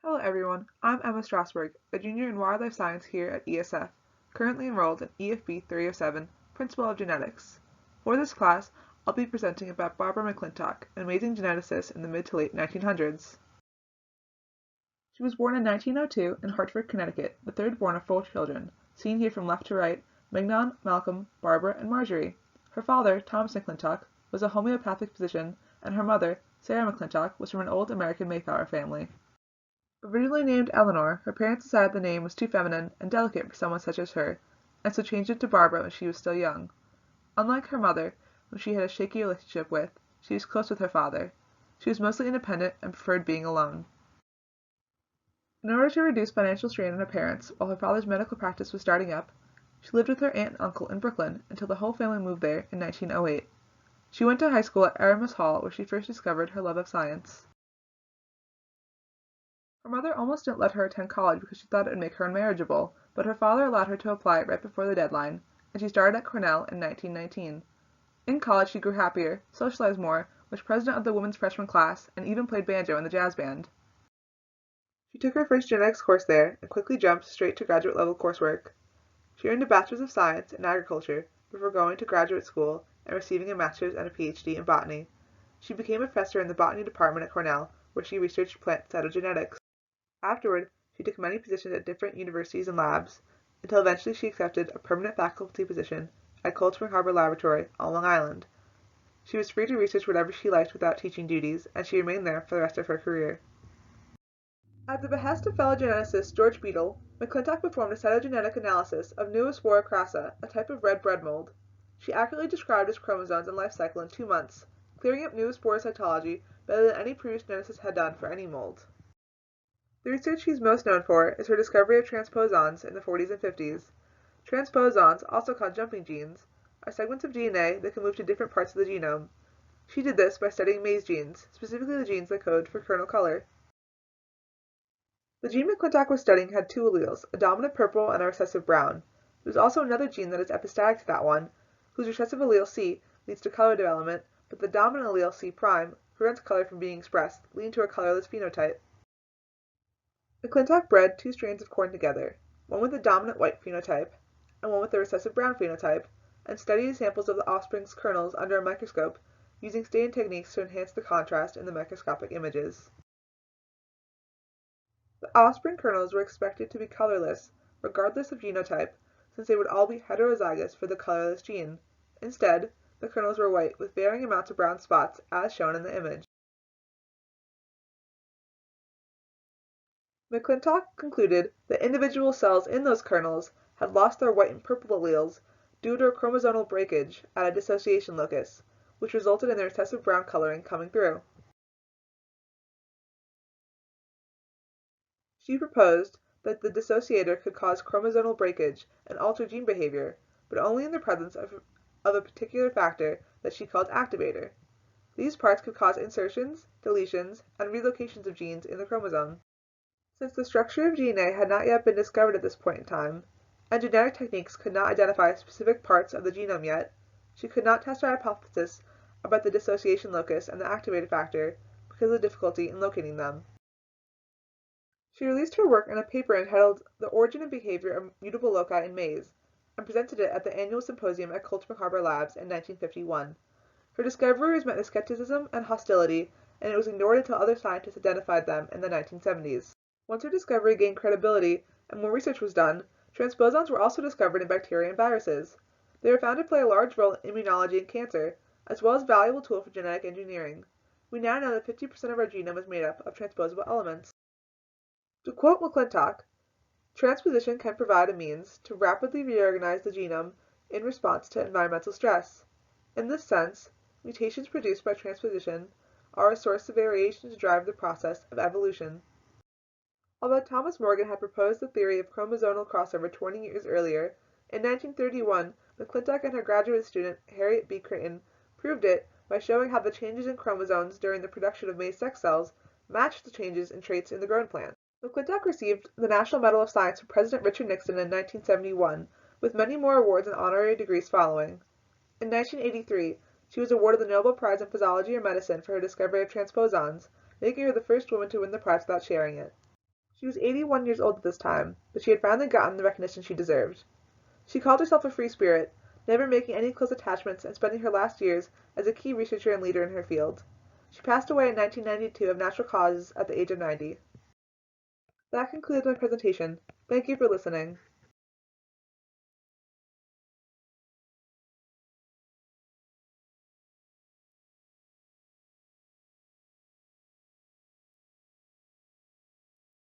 Hello everyone, I'm Emma Strassberg, a junior in wildlife science here at ESF, currently enrolled in EFB 307, Principle of Genetics. For this class, I'll be presenting about Barbara McClintock, an amazing geneticist in the mid to late 1900s. She was born in 1902 in Hartford, Connecticut, the third born of 4 children, seen here from left to right, Mignon, Malcolm, Barbara, and Marjorie. Her father, Thomas McClintock, was a homeopathic physician, and her mother, Sarah McClintock, was from an old American Mayflower family. Originally named Eleanor, her parents decided the name was too feminine and delicate for someone such as her, and so changed it to Barbara when she was still young. Unlike her mother, whom she had a shaky relationship with, she was close with her father. She was mostly independent and preferred being alone. In order to reduce financial strain on her parents while her father's medical practice was starting up, she lived with her aunt and uncle in Brooklyn until the whole family moved there in 1908. She went to high school at Aramis Hall, where she first discovered her love of science. Her mother almost didn't let her attend college because she thought it would make her unmarriageable, but her father allowed her to apply right before the deadline, and she started at Cornell in 1919. In college she grew happier, socialized more, was president of the women's freshman class, and even played banjo in the jazz band. She took her first genetics course there and quickly jumped straight to graduate-level coursework. She earned a Bachelor's of Science in Agriculture before going to graduate school and receiving a Master's and a PhD in Botany. She became a professor in the Botany department at Cornell, where she researched plant cytogenetics. Afterward, she took many positions at different universities and labs, until eventually she accepted a permanent faculty position at Cold Spring Harbor Laboratory on Long Island. She was free to research whatever she liked without teaching duties, and she remained there for the rest of her career. At the behest of fellow geneticist George Beadle, McClintock performed a cytogenetic analysis of Neospora crassa, a type of red bread mold. She accurately described its chromosomes and life cycle in 2 months, clearing up Neospora cytology better than any previous geneticist had done for any mold. The research she is most known for is her discovery of transposons in the 40s and 50s. Transposons, also called jumping genes, are segments of DNA that can move to different parts of the genome. She did this by studying maize genes, specifically the genes that code for kernel color. The gene McClintock was studying had 2 alleles, a dominant purple and a recessive brown. There was also another gene that is epistatic to that one, whose recessive allele C leads to color development, but the dominant allele C', prevents color from being expressed, leading to a colorless phenotype. McClintock bred 2 strains of corn together, one with a dominant white phenotype and one with a recessive brown phenotype, and studied samples of the offspring's kernels under a microscope, using staining techniques to enhance the contrast in the microscopic images. The offspring kernels were expected to be colorless, regardless of genotype, since they would all be heterozygous for the colorless gene. Instead, the kernels were white with varying amounts of brown spots, as shown in the image. McClintock concluded that individual cells in those kernels had lost their white and purple alleles due to a chromosomal breakage at a dissociation locus, which resulted in the recessive brown coloring coming through. She proposed that the dissociator could cause chromosomal breakage and alter gene behavior, but only in the presence of a particular factor that she called activator. These parts could cause insertions, deletions, and relocations of genes in the chromosome. Since the structure of DNA had not yet been discovered at this point in time, and genetic techniques could not identify specific parts of the genome yet, she could not test her hypothesis about the dissociation locus and the activator factor because of the difficulty in locating them. She released her work in a paper entitled The Origin and Behavior of Mutable Loci in Maize, and presented it at the annual symposium at Cold Spring Harbor Labs in 1951. Her discovery was met with skepticism and hostility, and it was ignored until other scientists identified them in the 1970s. Once her discovery gained credibility and more research was done, transposons were also discovered in bacteria and viruses. They were found to play a large role in immunology and cancer, as well as a valuable tool for genetic engineering. We now know that 50% of our genome is made up of transposable elements. To quote McClintock, transposition can provide a means to rapidly reorganize the genome in response to environmental stress. In this sense, mutations produced by transposition are a source of variation to drive the process of evolution. Although Thomas Morgan had proposed the theory of chromosomal crossover 20 years earlier, in 1931 McClintock and her graduate student Harriet B. Creighton proved it by showing how the changes in chromosomes during the production of maize sex cells matched the changes in traits in the grown plant. McClintock received the National Medal of Science from President Richard Nixon in 1971, with many more awards and honorary degrees following. In 1983, she was awarded the Nobel Prize in Physiology or Medicine for her discovery of transposons, making her the first woman to win the prize without sharing it. She was 81 years old at this time, but she had finally gotten the recognition she deserved. She called herself a free spirit, never making any close attachments and spending her last years as a key researcher and leader in her field. She passed away in 1992 of natural causes at the age of 90. That concludes my presentation. Thank you for listening.